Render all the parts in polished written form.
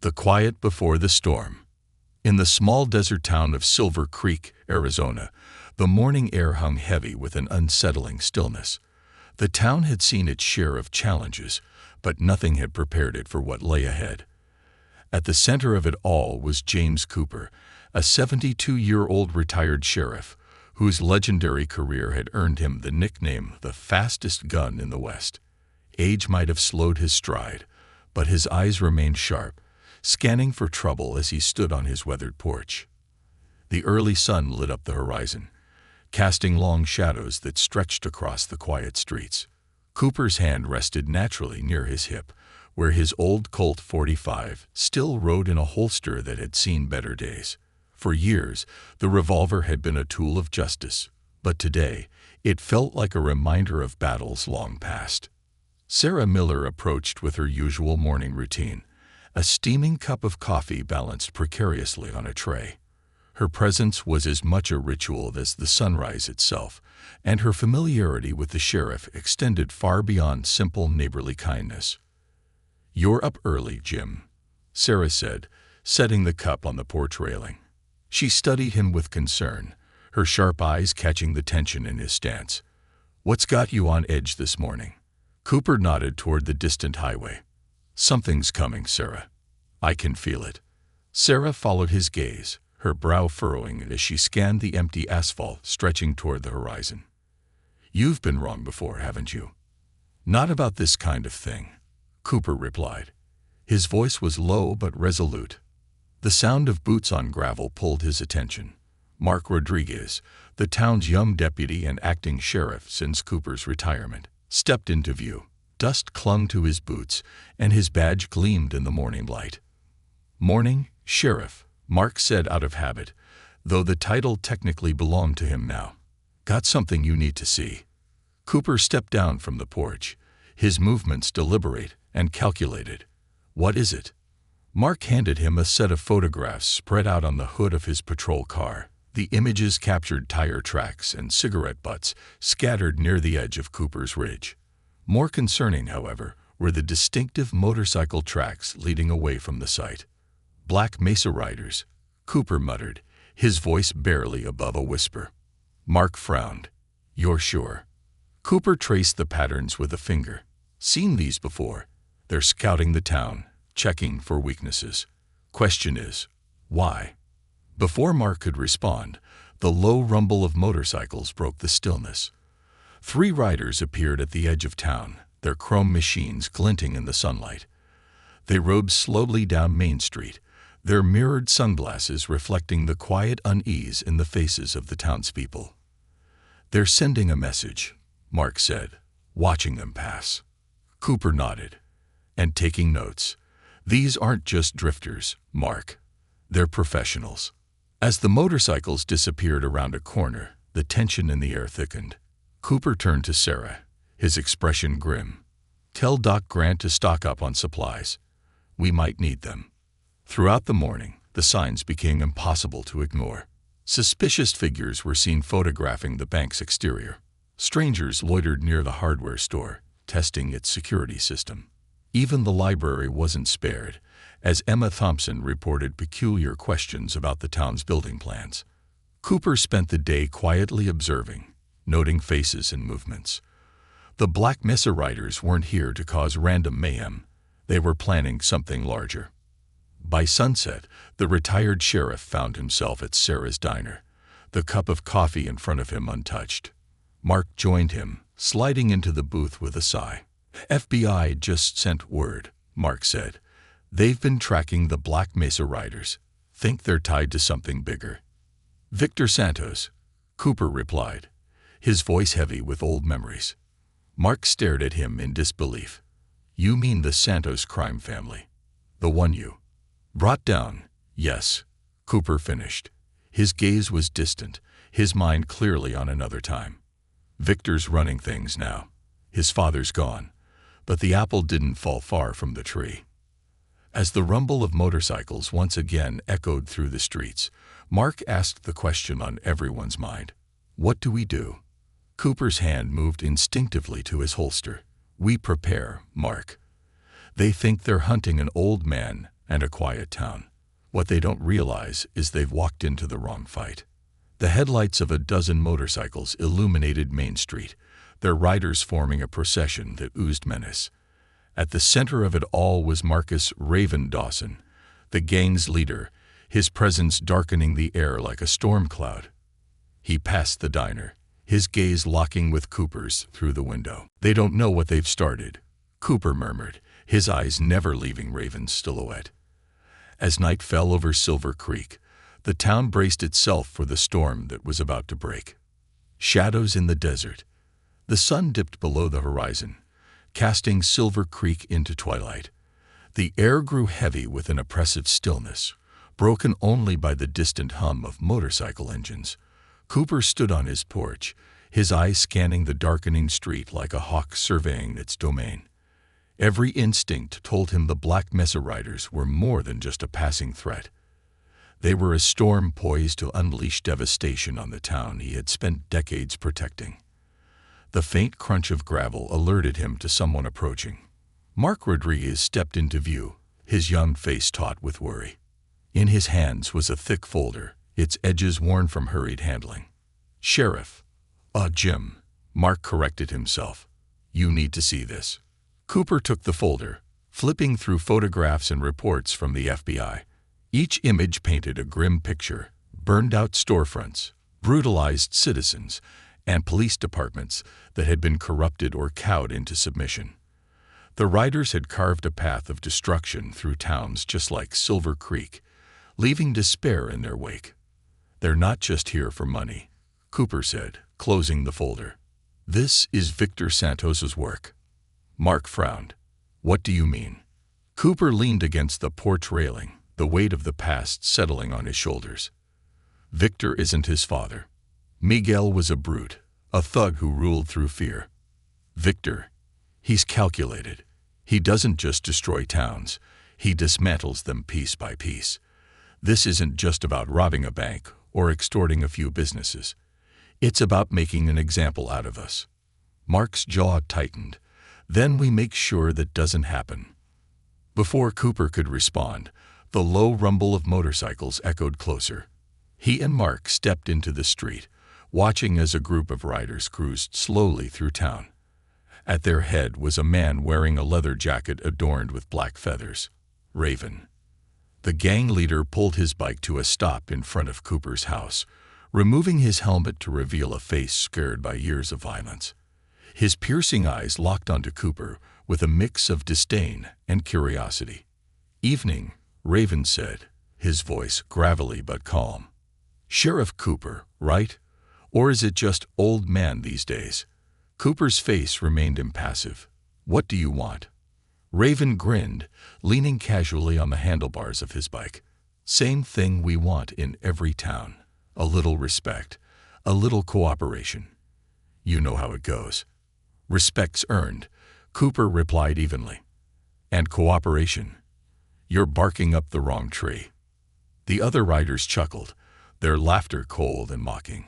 The quiet before the storm. In the small desert town of Silver Creek, Arizona, the morning air hung heavy with an unsettling stillness. The town had seen its share of challenges, but nothing had prepared it for what lay ahead. At the center of it all was James Cooper, a 72-year-old retired sheriff, whose legendary career had earned him the nickname the fastest gun in the West. Age might have slowed his stride, but his eyes remained sharp, scanning for trouble as he stood on his weathered porch. The early sun lit up the horizon, casting long shadows that stretched across the quiet streets. Cooper's hand rested naturally near his hip, where his old Colt .45 still rode in a holster that had seen better days. For years, the revolver had been a tool of justice, but today, it felt like a reminder of battles long past. Sarah Miller approached with her usual morning routine, a steaming cup of coffee balanced precariously on a tray. Her presence was as much a ritual as the sunrise itself, and her familiarity with the sheriff extended far beyond simple neighborly kindness. "You're up early, Jim," Sarah said, setting the cup on the porch railing. She studied him with concern, her sharp eyes catching the tension in his stance. "What's got you on edge this morning?" Cooper nodded toward the distant highway. "Something's coming, Sarah. I can feel it." Sarah followed his gaze, her brow furrowing as she scanned the empty asphalt stretching toward the horizon. "You've been wrong before, haven't you?" "Not about this kind of thing," Cooper replied. His voice was low but resolute. The sound of boots on gravel pulled his attention. Mark Rodriguez, the town's young deputy and acting sheriff since Cooper's retirement, stepped into view. Dust clung to his boots, and his badge gleamed in the morning light. "Morning, Sheriff," Mark said out of habit, though the title technically belonged to him now. "Got something you need to see." Cooper stepped down from the porch, his movements deliberate and calculated. "What is it?" Mark handed him a set of photographs spread out on the hood of his patrol car. The images captured tire tracks and cigarette butts scattered near the edge of Cooper's ridge. More concerning, however, were the distinctive motorcycle tracks leading away from the site. "Black Mesa riders," Cooper muttered, his voice barely above a whisper. Mark frowned. "You're sure?" Cooper traced the patterns with a finger. "Seen these before. They're scouting the town, checking for weaknesses. Question is, why?" Before Mark could respond, the low rumble of motorcycles broke the stillness. 3 riders appeared at the edge of town, their chrome machines glinting in the sunlight. They rode slowly down Main Street, their mirrored sunglasses reflecting the quiet unease in the faces of the townspeople. "They're sending a message," Mark said, watching them pass. Cooper nodded. "And taking notes. These aren't just drifters, Mark. They're professionals." As the motorcycles disappeared around a corner, the tension in the air thickened. Cooper turned to Sarah, his expression grim. "Tell Doc Grant to stock up on supplies. We might need them." Throughout the morning, the signs became impossible to ignore. Suspicious figures were seen photographing the bank's exterior. Strangers loitered near the hardware store, testing its security system. Even the library wasn't spared, as Emma Thompson reported peculiar questions about the town's building plans. Cooper spent the day quietly observing, noting faces and movements. The Black Mesa riders weren't here to cause random mayhem. They were planning something larger. By sunset, the retired sheriff found himself at Sarah's diner, the cup of coffee in front of him untouched. Mark joined him, sliding into the booth with a sigh. "FBI just sent word," Mark said. "They've been tracking the Black Mesa riders. Think they're tied to something bigger." "Victor Santos," Cooper replied, his voice heavy with old memories. Mark stared at him in disbelief. "You mean the Santos crime family? The one you brought down?" "Yes," Cooper finished. His gaze was distant, his mind clearly on another time. "Victor's running things now. His father's gone, but the apple didn't fall far from the tree." As the rumble of motorcycles once again echoed through the streets, Mark asked the question on everyone's mind. "What do we do?" Cooper's hand moved instinctively to his holster. "We prepare, Mark. They think they're hunting an old man, and a quiet town. What they don't realize is they've walked into the wrong fight. The headlights of a dozen motorcycles illuminated Main Street, their riders forming a procession that oozed menace. At the center of it all was Marcus "Raven" Dawson, the gang's leader, his presence darkening the air like a storm cloud. He passed the diner, his gaze locking with Cooper's through the window. "They don't know what they've started," Cooper murmured, his eyes never leaving Raven's silhouette. As night fell over Silver Creek, the town braced itself for the storm that was about to break. Shadows in the desert. The sun dipped below the horizon, casting Silver Creek into twilight. The air grew heavy with an oppressive stillness, broken only by the distant hum of motorcycle engines. Cooper stood on his porch, his eyes scanning the darkening street like a hawk surveying its domain. Every instinct told him the Black Mesa Riders were more than just a passing threat. They were a storm poised to unleash devastation on the town he had spent decades protecting. The faint crunch of gravel alerted him to someone approaching. Mark Rodriguez stepped into view, his young face taut with worry. In his hands was a thick folder, its edges worn from hurried handling. "Sheriff." Jim," Mark corrected himself. "You need to see this." Cooper took the folder, flipping through photographs and reports from the FBI. Each image painted a grim picture: burned-out storefronts, brutalized citizens, and police departments that had been corrupted or cowed into submission. The riders had carved a path of destruction through towns just like Silver Creek, leaving despair in their wake. "They're not just here for money," Cooper said, closing the folder. "This is Victor Santos's work." Mark frowned. "What do you mean?" Cooper leaned against the porch railing, the weight of the past settling on his shoulders. "Victor isn't his father. Miguel was a brute, a thug who ruled through fear. Victor, he's calculated. He doesn't just destroy towns, he dismantles them piece by piece. This isn't just about robbing a bank or extorting a few businesses. It's about making an example out of us." Mark's jaw tightened. "Then we make sure that doesn't happen." Before Cooper could respond, the low rumble of motorcycles echoed closer. He and Mark stepped into the street, watching as a group of riders cruised slowly through town. At their head was a man wearing a leather jacket adorned with black feathers. Raven. The gang leader pulled his bike to a stop in front of Cooper's house, removing his helmet to reveal a face scarred by years of violence. His piercing eyes locked onto Cooper with a mix of disdain and curiosity. "Evening," Raven said, his voice gravelly but calm. "Sheriff Cooper, right? Or is it just old man these days?" Cooper's face remained impassive. "What do you want?" Raven grinned, leaning casually on the handlebars of his bike. "Same thing we want in every town. A little respect, a little cooperation. You know how it goes." "Respect's earned," Cooper replied evenly. "And cooperation. You're barking up the wrong tree." The other riders chuckled, their laughter cold and mocking.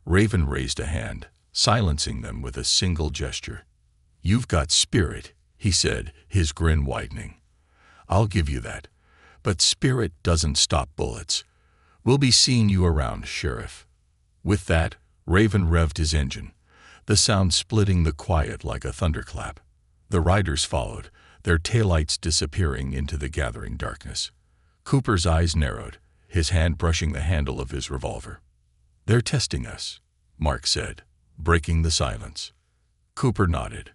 Raven raised a hand, silencing them with a single gesture. "You've got spirit," he said, his grin widening. "I'll give you that. But spirit doesn't stop bullets. We'll be seeing you around, Sheriff." With that, Raven revved his engine, the sound splitting the quiet like a thunderclap. The riders followed, their taillights disappearing into the gathering darkness. Cooper's eyes narrowed, his hand brushing the handle of his revolver. "They're testing us," Mark said, breaking the silence. Cooper nodded.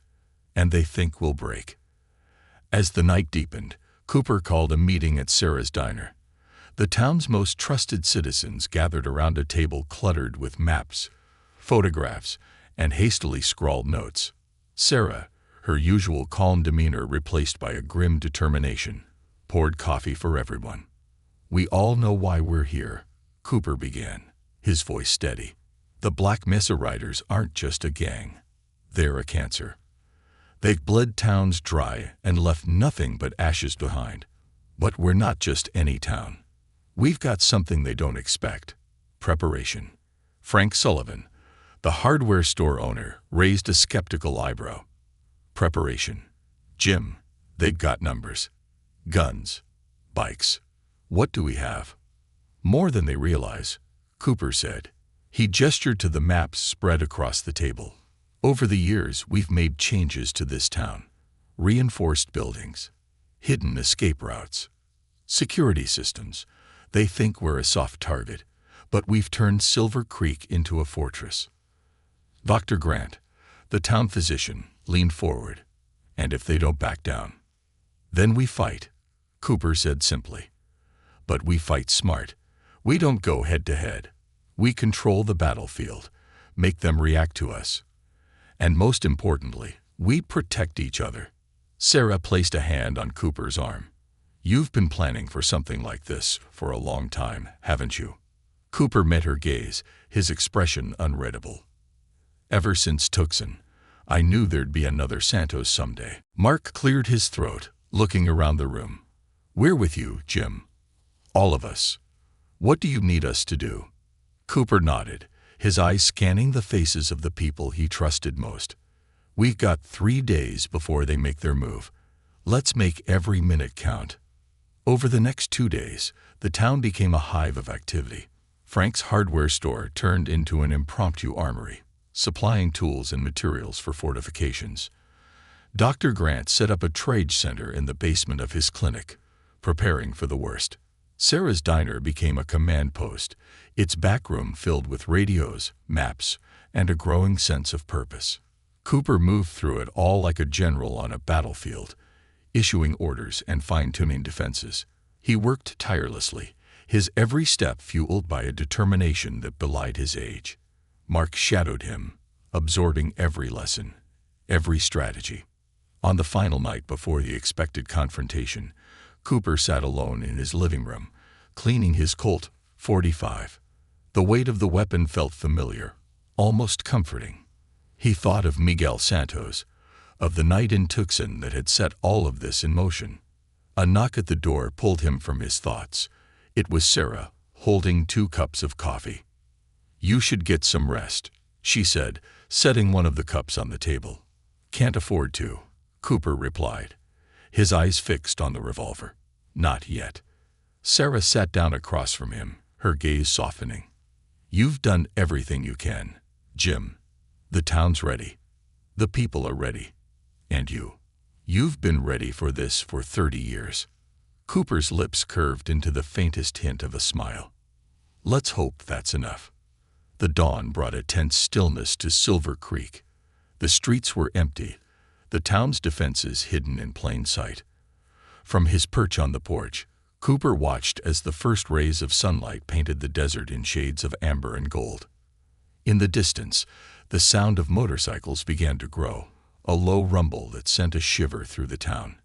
"And they think we'll break." As the night deepened, Cooper called a meeting at Sarah's diner. The town's most trusted citizens gathered around a table cluttered with maps, photographs, and hastily scrawled notes. Sarah, her usual calm demeanor replaced by a grim determination, poured coffee for everyone. "We all know why we're here," Cooper began, his voice steady. "The Black Mesa Riders aren't just a gang. They're a cancer. They've bled towns dry and left nothing but ashes behind. But we're not just any town. We've got something they don't expect: preparation." Frank Sullivan, the hardware store owner, raised a skeptical eyebrow. "Preparation? Jim, they've got numbers. Guns. Bikes. What do we have? More than they realize, Cooper said. He gestured to the maps spread across the table. Over the years, we've made changes to this town. Reinforced buildings, hidden escape routes, security systems. They think we're a soft target, but we've turned Silver Creek into a fortress. Dr. Grant, the town physician, leaned forward. And if they don't back down, then we fight, Cooper said simply. But we fight smart. We don't go head to head. We control the battlefield, make them react to us. And most importantly, we protect each other. Sarah placed a hand on Cooper's arm. You've been planning for something like this for a long time, haven't you? Cooper met her gaze, his expression unreadable. Ever since Tucson, I knew there'd be another Santos someday. Mark cleared his throat, looking around the room. We're with you, Jim. All of us. What do you need us to do? Cooper nodded, his eyes scanning the faces of the people he trusted most. We've got 3 days before they make their move. Let's make every minute count. Over the next 2 days, the town became a hive of activity. Frank's hardware store turned into an impromptu armory, supplying tools and materials for fortifications. Dr. Grant set up a trade center in the basement of his clinic, preparing for the worst. Sarah's diner became a command post, its backroom filled with radios, maps, and a growing sense of purpose. Cooper moved through it all like a general on a battlefield, issuing orders and fine-tuning defenses. He worked tirelessly, his every step fueled by a determination that belied his age. Mark shadowed him, absorbing every lesson, every strategy. On the final night before the expected confrontation, Cooper sat alone in his living room, cleaning his Colt .45. The weight of the weapon felt familiar, almost comforting. He thought of Miguel Santos, of the night in Tucson that had set all of this in motion. A knock at the door pulled him from his thoughts. It was Sarah, holding 2 cups of coffee. You should get some rest, she said, setting one of the cups on the table. Can't afford to, Cooper replied, his eyes fixed on the revolver. Not yet. Sarah sat down across from him, her gaze softening. You've done everything you can, Jim. The town's ready. The people are ready. And you've been ready for this for 30 years. Cooper's lips curved into the faintest hint of a smile. Let's hope that's enough. The dawn brought a tense stillness to Silver Creek. The streets were empty, the town's defenses hidden in plain sight. From his perch on the porch, Cooper watched as the first rays of sunlight painted the desert in shades of amber and gold. In the distance, the sound of motorcycles began to grow, a low rumble that sent a shiver through the town.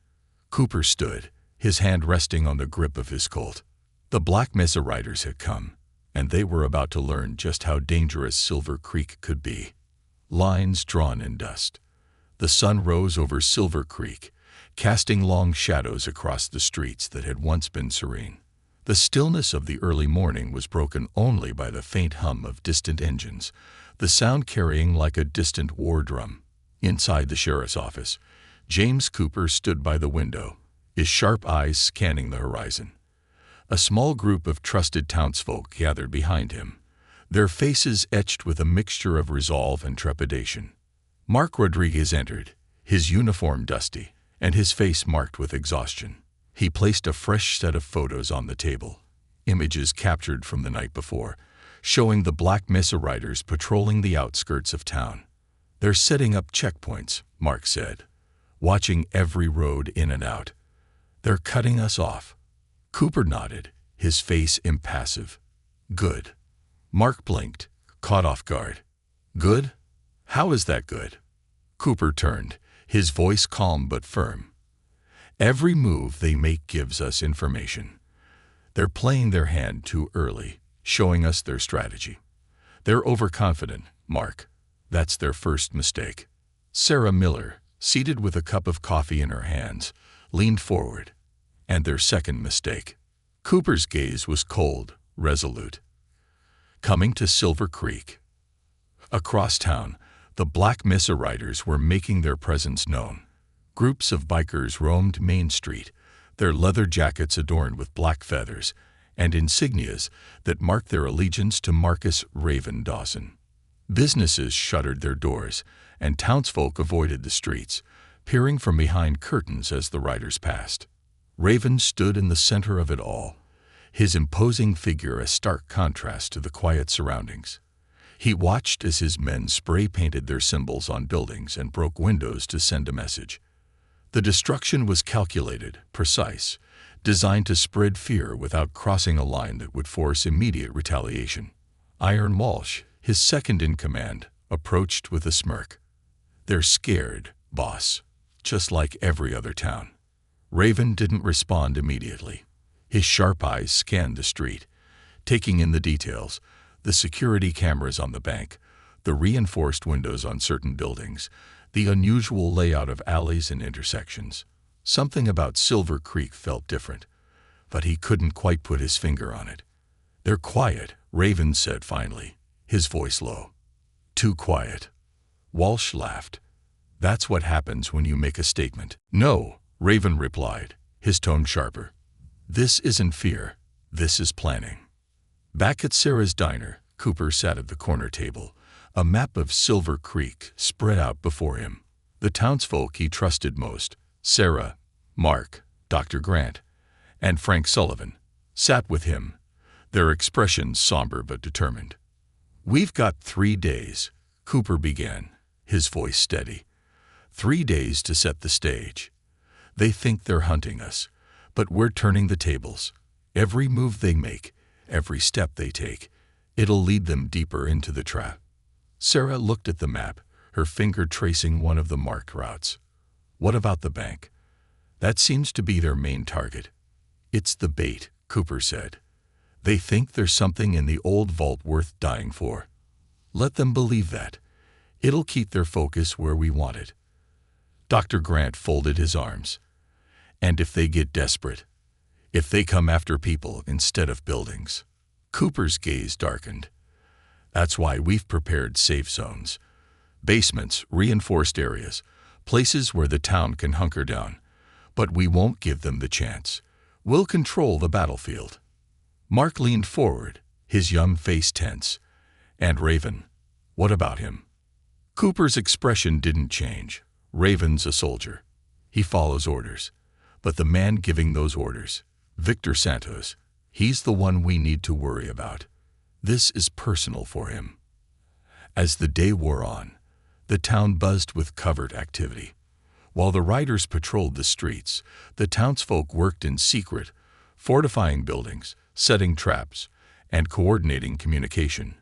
Cooper stood, his hand resting on the grip of his Colt. The Black Mesa riders had come, and they were about to learn just how dangerous Silver Creek could be. Lines drawn in dust. The sun rose over Silver Creek, casting long shadows across the streets that had once been serene. The stillness of the early morning was broken only by the faint hum of distant engines, the sound carrying like a distant war drum. Inside the sheriff's office, James Cooper stood by the window, his sharp eyes scanning the horizon. A small group of trusted townsfolk gathered behind him, their faces etched with a mixture of resolve and trepidation. Mark Rodriguez entered, his uniform dusty, and his face marked with exhaustion. He placed a fresh set of photos on the table, images captured from the night before, showing the Black Mesa riders patrolling the outskirts of town. They're setting up checkpoints, Mark said, watching every road in and out. They're cutting us off. Cooper nodded, his face impassive. Good. Mark blinked, caught off guard. Good? How is that good? Cooper turned, his voice calm but firm. Every move they make gives us information. They're playing their hand too early, showing us their strategy. They're overconfident, Mark. That's their first mistake. Sarah Miller, seated with a cup of coffee in her hands, leaned forward. And their second mistake. Cooper's gaze was cold, resolute. Coming to Silver Creek. Across town, the Black Mesa riders were making their presence known. Groups of bikers roamed Main Street, their leather jackets adorned with black feathers and insignias that marked their allegiance to Marcus Raven Dawson. Businesses shuttered their doors, and townsfolk avoided the streets, peering from behind curtains as the riders passed. Raven stood in the center of it all, his imposing figure a stark contrast to the quiet surroundings. He watched as his men spray-painted their symbols on buildings and broke windows to send a message. The destruction was calculated, precise, designed to spread fear without crossing a line that would force immediate retaliation. Iron Walsh, his second in command, approached with a smirk. "They're scared, boss, just like every other town." Raven didn't respond immediately. His sharp eyes scanned the street, taking in the details: the security cameras on the bank, the reinforced windows on certain buildings, the unusual layout of alleys and intersections. Something about Silver Creek felt different, but he couldn't quite put his finger on it. "They're quiet," Raven said finally, his voice low. "Too quiet." Walsh laughed. "That's what happens when you make a statement." "No," Raven replied, his tone sharper. "This isn't fear. This is planning." Back at Sarah's diner, Cooper sat at the corner table, a map of Silver Creek spread out before him. The townsfolk he trusted most, Sarah, Mark, Dr. Grant, and Frank Sullivan, sat with him, their expressions somber but determined. "We've got 3 days," Cooper began, his voice steady. 3 days to set the stage. They think they're hunting us, but we're turning the tables. Every move they make, every step they take, it'll lead them deeper into the trap. Sarah looked at the map, her finger tracing one of the marked routes. "What about the bank?" "That seems to be their main target." "It's the bait," Cooper said. "They think there's something in the old vault worth dying for. Let them believe that. It'll keep their focus where we want it." Dr. Grant folded his arms. "And if they get desperate? If they come after people instead of buildings?" Cooper's gaze darkened. "That's why we've prepared safe zones. Basements, reinforced areas, places where the town can hunker down. But we won't give them the chance. We'll control the battlefield." Mark leaned forward, his young face tense. "And Raven, what about him?" Cooper's expression didn't change. "Raven's a soldier. He follows orders. But the man giving those orders, Victor Santos, he's the one we need to worry about. This is personal for him." As the day wore on, the town buzzed with covert activity. While the riders patrolled the streets, the townsfolk worked in secret, fortifying buildings, setting traps, and coordinating communication.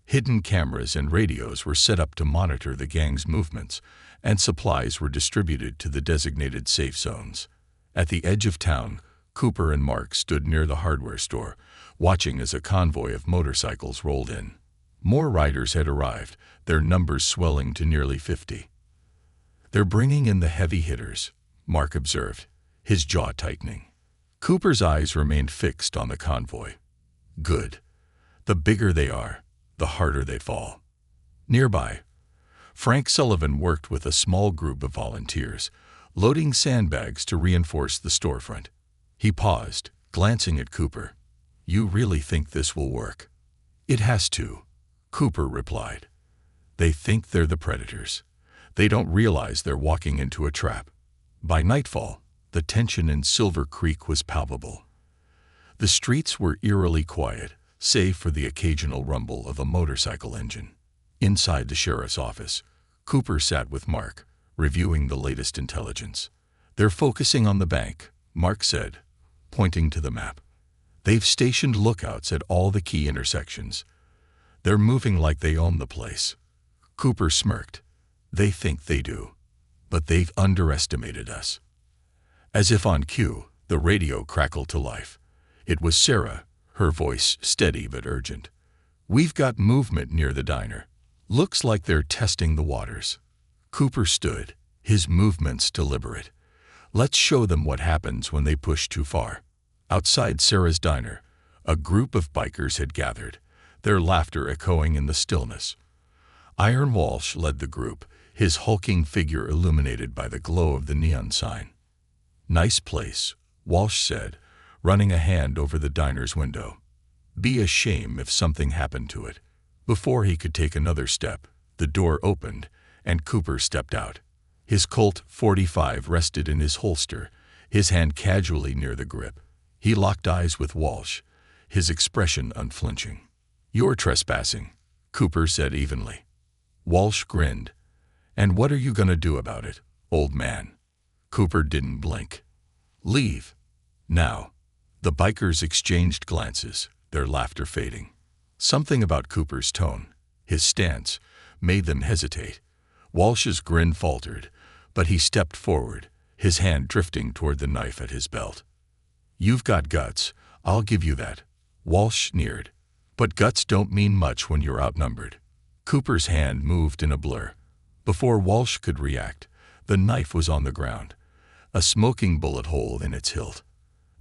Hidden cameras and radios were set up to monitor the gang's movements, and supplies were distributed to the designated safe zones. At the edge of town, Cooper and Mark stood near the hardware store, watching as a convoy of motorcycles rolled in. More riders had arrived, their numbers swelling to nearly 50. "They're bringing in the heavy hitters," Mark observed, his jaw tightening. Cooper's eyes remained fixed on the convoy. "Good. The bigger they are, the harder they fall." Nearby, Frank Sullivan worked with a small group of volunteers, loading sandbags to reinforce the storefront. He paused, glancing at Cooper. "You really think this will work?" "It has to," Cooper replied. "They think they're the predators. They don't realize they're walking into a trap." By nightfall, the tension in Silver Creek was palpable. The streets were eerily quiet, save for the occasional rumble of a motorcycle engine. Inside the sheriff's office, Cooper sat with Mark, reviewing the latest intelligence. "They're focusing on the bank," Mark said, pointing to the map. "They've stationed lookouts at all the key intersections. They're moving like they own the place." Cooper smirked. "They think they do, but they've underestimated us." As if on cue, the radio crackled to life. It was Sarah, her voice steady but urgent. "We've got movement near the diner. Looks like they're testing the waters." Cooper stood, his movements deliberate. "Let's show them what happens when they push too far." Outside Sarah's diner, a group of bikers had gathered, their laughter echoing in the stillness. Iron Walsh led the group, his hulking figure illuminated by the glow of the neon sign. "Nice place," Walsh said, running a hand over the diner's window. Be a shame if something happened to it. Before he could take another step, the door opened, and Cooper stepped out. His Colt .45 rested in his holster, his hand casually near the grip. He locked eyes with Walsh, his expression unflinching. You're trespassing, Cooper said evenly. Walsh grinned. And what are you going to do about it, old man? Cooper didn't blink. Leave. Now. The bikers exchanged glances, their laughter fading. Something about Cooper's tone, his stance, made them hesitate. Walsh's grin faltered, but he stepped forward, his hand drifting toward the knife at his belt. You've got guts, I'll give you that, Walsh sneered. But guts don't mean much when you're outnumbered. Cooper's hand moved in a blur. Before Walsh could react, the knife was on the ground, a smoking bullet hole in its hilt.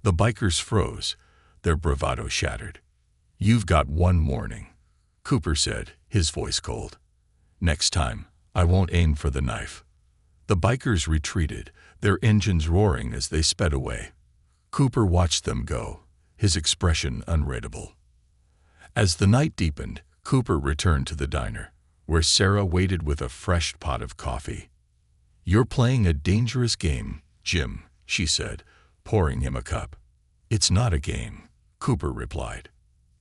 The bikers froze, their bravado shattered. You've got one warning, Cooper said, his voice cold. Next time, I won't aim for the knife. The bikers retreated, their engines roaring as they sped away. Cooper watched them go, his expression unreadable. As the night deepened, Cooper returned to the diner, where Sarah waited with a fresh pot of coffee. You're playing a dangerous game, Jim, she said, pouring him a cup. It's not a game, Cooper replied.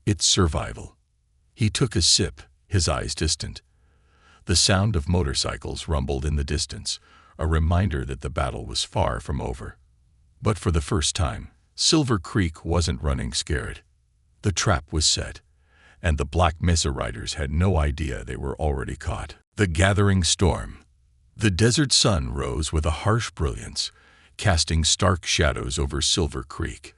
It's survival. He took a sip, his eyes distant. The sound of motorcycles rumbled in the distance, a reminder that the battle was far from over. But for the first time, Silver Creek wasn't running scared. The trap was set, and the Black Mesa riders had no idea they were already caught. The gathering storm. The desert sun rose with a harsh brilliance, casting stark shadows over Silver Creek.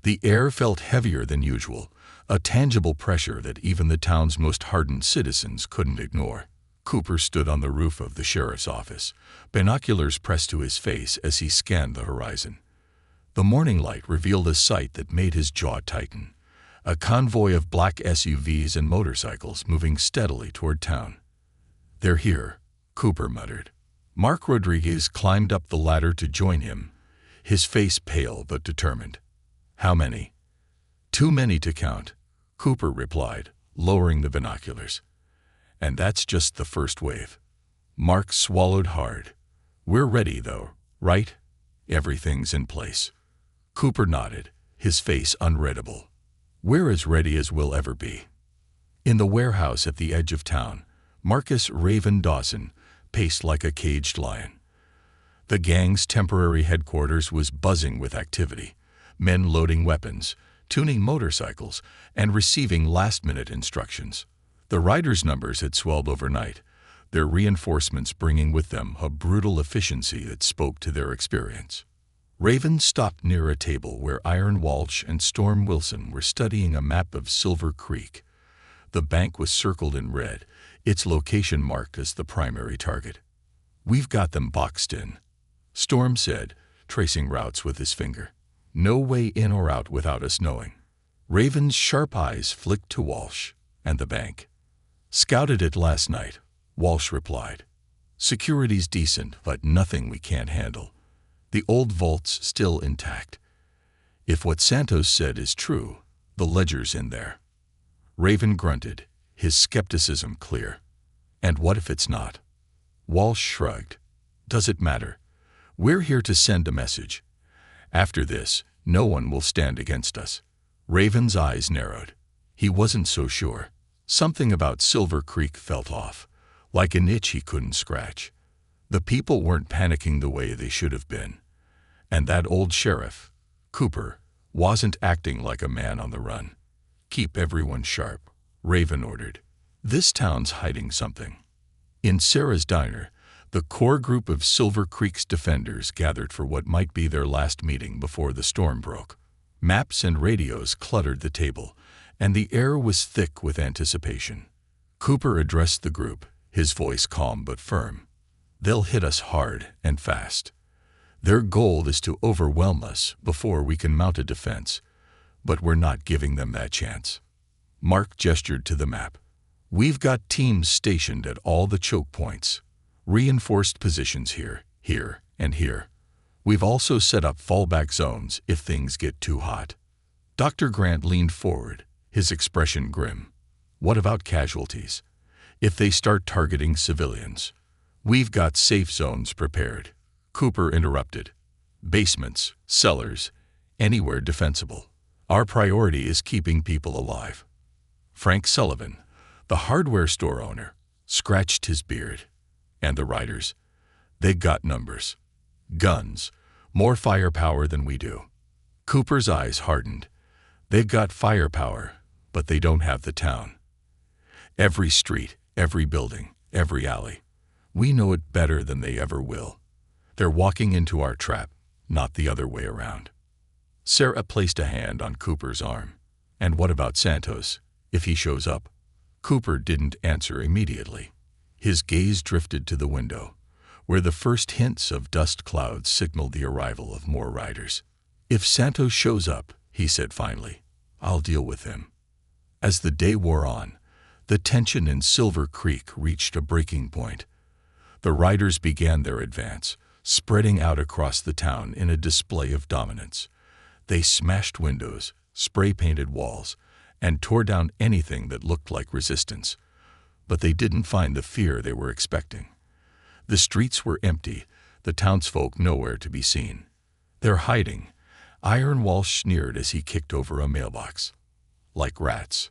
The air felt heavier than usual, a tangible pressure that even the town's most hardened citizens couldn't ignore. Cooper stood on the roof of the sheriff's office, binoculars pressed to his face as he scanned the horizon. The morning light revealed a sight that made his jaw tighten, a convoy of black SUVs and motorcycles moving steadily toward town. They're here, Cooper muttered. Mark Rodriguez climbed up the ladder to join him, his face pale but determined. How many? Too many to count, Cooper replied, lowering the binoculars. And that's just the first wave. Mark swallowed hard. We're ready, though, right? Everything's in place. Cooper nodded, his face unreadable. We're as ready as we'll ever be. In the warehouse at the edge of town, Marcus Raven Dawson paced like a caged lion. The gang's temporary headquarters was buzzing with activity, men loading weapons, tuning motorcycles, and receiving last-minute instructions. The riders' numbers had swelled overnight, their reinforcements bringing with them a brutal efficiency that spoke to their experience. Raven stopped near a table where Iron Walsh and Storm Wilson were studying a map of Silver Creek. The bank was circled in red, its location marked as the primary target. We've got them boxed in, Storm said, tracing routes with his finger. No way in or out without us knowing. Raven's sharp eyes flicked to Walsh and the bank. Scouted it last night, Walsh replied. Security's decent, but nothing we can't handle. The old vault's still intact. If what Santos said is true, the ledger's in there. Raven grunted, his skepticism clear. And what if it's not? Walsh shrugged. Does it matter? We're here to send a message. After this, no one will stand against us. Raven's eyes narrowed. He wasn't so sure. Something about Silver Creek felt off, like an itch he couldn't scratch. The people weren't panicking the way they should have been. And that old sheriff, Cooper, wasn't acting like a man on the run. Keep everyone sharp, Raven ordered. This town's hiding something. In Sarah's diner, the core group of Silver Creek's defenders gathered for what might be their last meeting before the storm broke. Maps and radios cluttered the table, and the air was thick with anticipation. Cooper addressed the group, his voice calm but firm. They'll hit us hard and fast. Their goal is to overwhelm us before we can mount a defense, but we're not giving them that chance. Mark gestured to the map. We've got teams stationed at all the choke points. Reinforced positions here, and here. We've also set up fallback zones if things get too hot." Dr. Grant leaned forward, his expression grim. "What about casualties? If they start targeting civilians?" "We've got safe zones prepared," Cooper interrupted. "Basements, cellars, anywhere defensible. Our priority is keeping people alive." Frank Sullivan, the hardware store owner, scratched his beard. "And the riders? They got numbers. Guns, more firepower than we do." Cooper's eyes hardened. "They've got firepower, but they don't have the town. Every street, every building, every alley. We know it better than they ever will. They're walking into our trap, not the other way around." Sarah placed a hand on Cooper's arm. "And what about Santos, if he shows up?" Cooper didn't answer immediately. His gaze drifted to the window, where the first hints of dust clouds signaled the arrival of more riders. "If Santos shows up," he said finally, "I'll deal with him." As the day wore on, the tension in Silver Creek reached a breaking point. The riders began their advance, spreading out across the town in a display of dominance. They smashed windows, spray-painted walls, and tore down anything that looked like resistance. But they didn't find the fear they were expecting. The streets were empty, the townsfolk nowhere to be seen. "They're hiding," Iron Walsh sneered as he kicked over a mailbox. "Like rats."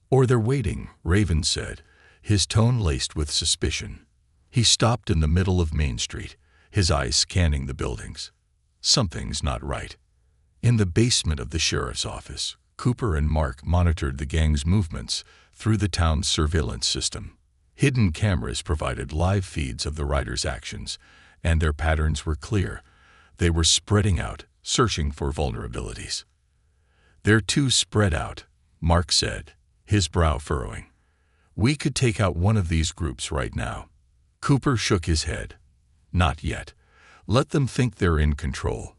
"Or they're waiting," Raven said, his tone laced with suspicion. He stopped in the middle of Main Street, his eyes scanning the buildings. Something's not right. In the basement of the sheriff's office, Cooper and Mark monitored the gang's movements through the town's surveillance system. Hidden cameras provided live feeds of the riders' actions, and their patterns were clear. They were spreading out, searching for vulnerabilities. "They're too spread out," Mark said, his brow furrowing. "We could take out one of these groups right now." Cooper shook his head. "Not yet. Let them think they're in control.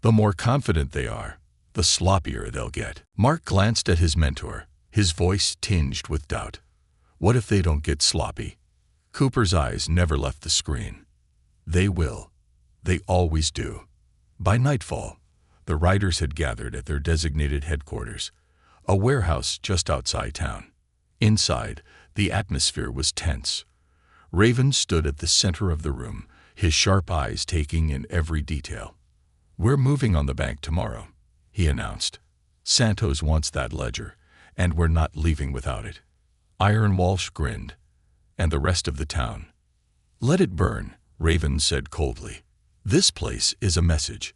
The more confident they are, the sloppier they'll get." Mark glanced at his mentor, his voice tinged with doubt. "What if they don't get sloppy?" Cooper's eyes never left the screen. "They will. They always do." By nightfall, the riders had gathered at their designated headquarters, a warehouse just outside town. Inside, the atmosphere was tense. Raven stood at the center of the room, his sharp eyes taking in every detail. "We're moving on the bank tomorrow," he announced. "Santos wants that ledger, and we're not leaving without it." Iron Walsh grinned. "And the rest of the town?" "Let it burn," Raven said coldly. "This place is a message.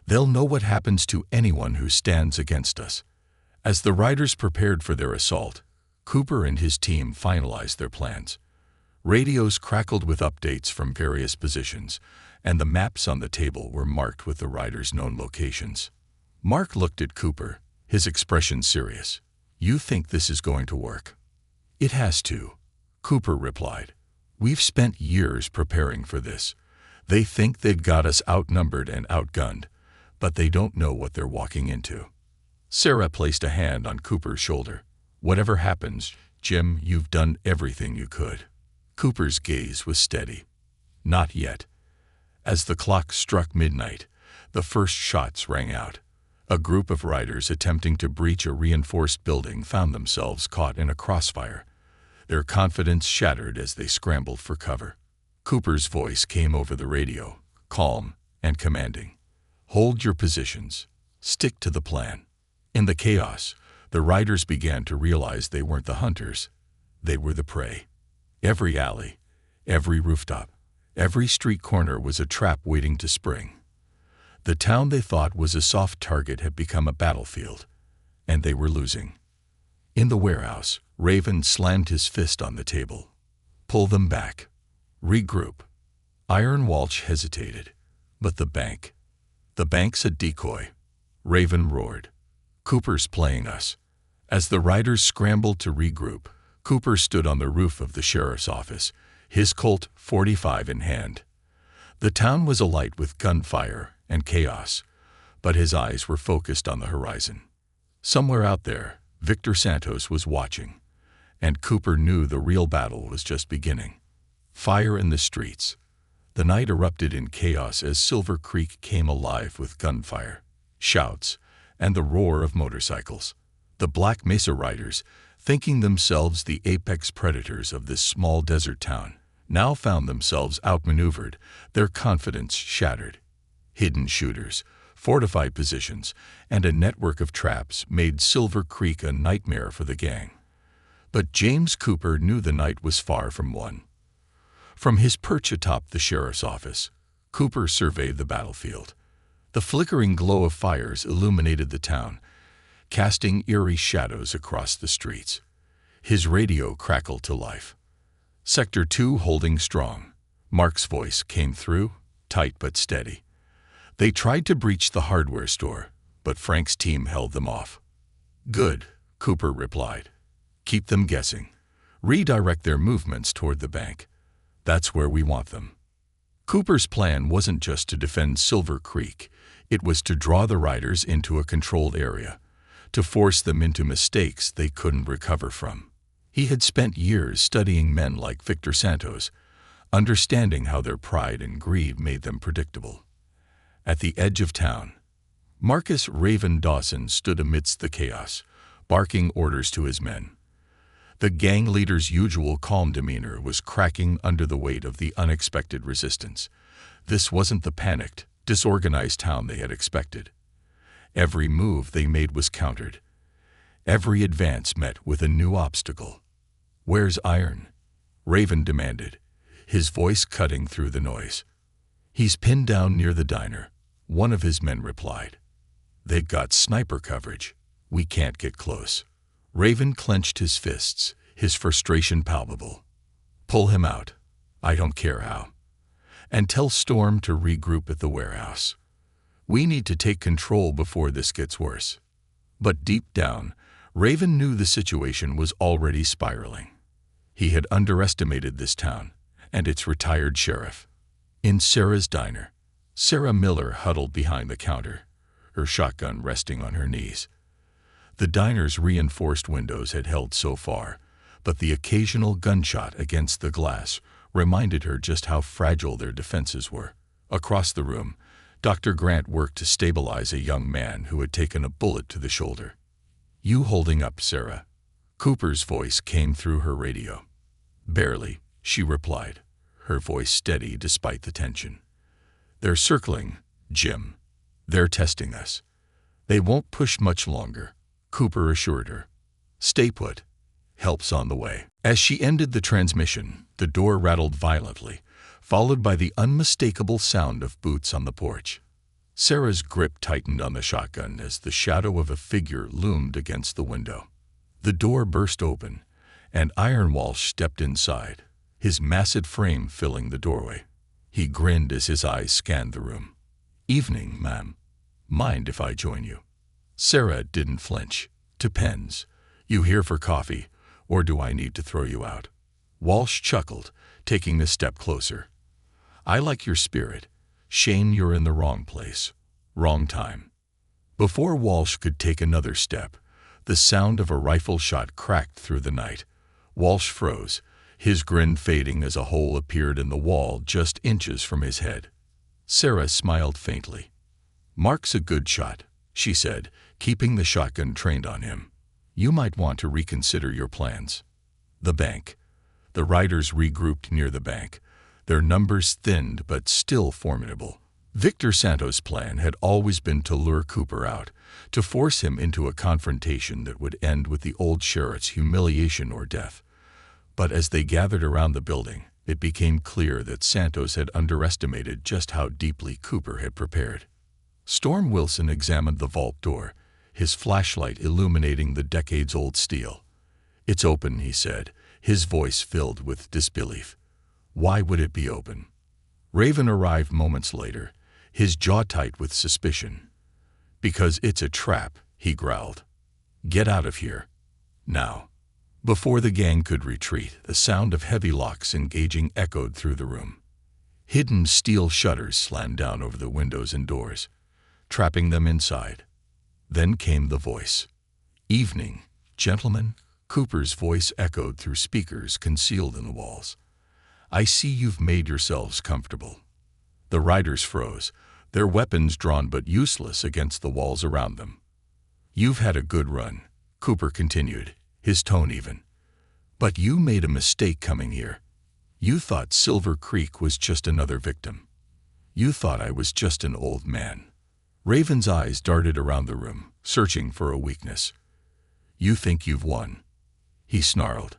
They'll know what happens to anyone who stands against us." As the riders prepared for their assault, Cooper and his team finalized their plans. Radios crackled with updates from various positions, and the maps on the table were marked with the riders' known locations. Mark looked at Cooper, his expression serious. "You think this is going to work?" "It has to," Cooper replied. "We've spent years preparing for this. They think they've got us outnumbered and outgunned, but they don't know what they're walking into." Sarah placed a hand on Cooper's shoulder. "Whatever happens, Jim, you've done everything you could." Cooper's gaze was steady. "Not yet." As the clock struck midnight, the first shots rang out. A group of riders attempting to breach a reinforced building found themselves caught in a crossfire. Their confidence shattered as they scrambled for cover. Cooper's voice came over the radio, calm and commanding. "Hold your positions. Stick to the plan." In the chaos, the riders began to realize they weren't the hunters. They were the prey. Every alley, every rooftop, every street corner was a trap waiting to spring. The town they thought was a soft target had become a battlefield, and they were losing. In the warehouse, Raven slammed his fist on the table. "Pull them back. Regroup." Iron Walsh hesitated. "But the bank?" "The bank's a decoy," Raven roared. "Cooper's playing us." As the riders scrambled to regroup, Cooper stood on the roof of the sheriff's office, his Colt .45 in hand. The town was alight with gunfire and chaos, but his eyes were focused on the horizon. Somewhere out there, Victor Santos was watching, and Cooper knew the real battle was just beginning. Fire in the streets, The night erupted in chaos as Silver Creek came alive with gunfire, shouts, and the roar of motorcycles. The Black Mesa Riders, thinking themselves the apex predators of this small desert town, now found themselves outmaneuvered, their confidence shattered. Hidden shooters, fortified positions, and a network of traps made Silver Creek a nightmare for the gang. But James Cooper knew the night was far from won. From his perch atop the sheriff's office, Cooper surveyed the battlefield. The flickering glow of fires illuminated the town, casting eerie shadows across the streets. His radio crackled to life. Sector 2 holding strong. Mark's voice came through, tight but steady. They tried to breach the hardware store, but Frank's team held them off. Good, Cooper replied. Keep them guessing. Redirect their movements toward the bank. That's where we want them. Cooper's plan wasn't just to defend Silver Creek. It was to draw the riders into a controlled area, to force them into mistakes they couldn't recover from. He had spent years studying men like Victor Santos, understanding how their pride and greed made them predictable. At the edge of town, Marcus Raven Dawson stood amidst the chaos, barking orders to his men. The gang leader's usual calm demeanor was cracking under the weight of the unexpected resistance. This wasn't the panicked, disorganized town they had expected. Every move they made was countered. Every advance met with a new obstacle. "Where's Iron?" Raven demanded, his voice cutting through the noise. "He's pinned down near the diner," one of his men replied. "They've got sniper coverage. We can't get close." Raven clenched his fists, his frustration palpable. "Pull him out. I don't care how. And tell Storm to regroup at the warehouse. We need to take control before this gets worse." But deep down, Raven knew the situation was already spiraling. He had underestimated this town and its retired sheriff. In Sarah's diner, Sarah Miller huddled behind the counter, her shotgun resting on her knees. The diner's reinforced windows had held so far, but the occasional gunshot against the glass reminded her just how fragile their defenses were. Across the room, Dr. Grant worked to stabilize a young man who had taken a bullet to the shoulder. "You holding up, Sarah?" Cooper's voice came through her radio. "Barely," she replied, her voice steady despite the tension. "They're circling, Jim. They're testing us. They won't push much longer," Cooper assured her. "Stay put. Help's on the way." As she ended the transmission, the door rattled violently, followed by the unmistakable sound of boots on the porch. Sarah's grip tightened on the shotgun as the shadow of a figure loomed against the window. The door burst open, and Iron Walsh stepped inside, his massive frame filling the doorway. He grinned as his eyes scanned the room. "Evening, ma'am. Mind if I join you?" Sarah didn't flinch. "Depends. You here for coffee, or do I need to throw you out?" Walsh chuckled, taking a step closer. "I like your spirit. Shame you're in the wrong place. Wrong time." Before Walsh could take another step, the sound of a rifle shot cracked through the night. Walsh froze, his grin fading as a hole appeared in the wall just inches from his head. Sarah smiled faintly. "Mark's a good shot," she said, keeping the shotgun trained on him. "You might want to reconsider your plans." The bank. The riders regrouped near the bank, their numbers thinned but still formidable. Victor Santos' plan had always been to lure Cooper out, to force him into a confrontation that would end with the old sheriff's humiliation or death. But as they gathered around the building, it became clear that Santos had underestimated just how deeply Cooper had prepared. Storm Wilson examined the vault door, his flashlight illuminating the decades-old steel. "It's open," he said, his voice filled with disbelief. "Why would it be open?" Raven arrived moments later, his jaw tight with suspicion. "Because it's a trap," he growled. "Get out of here. Now." Before the gang could retreat, the sound of heavy locks engaging echoed through the room. Hidden steel shutters slammed down over the windows and doors, trapping them inside. Then came the voice. "Evening, gentlemen." Cooper's voice echoed through speakers concealed in the walls. "I see you've made yourselves comfortable. The riders froze, their weapons drawn but useless against the walls around them. "You've had a good run," Cooper continued, his tone even. "But you made a mistake coming here. You thought Silver Creek was just another victim. You thought I was just an old man." Raven's eyes darted around the room, searching for a weakness. "You think you've won," he snarled.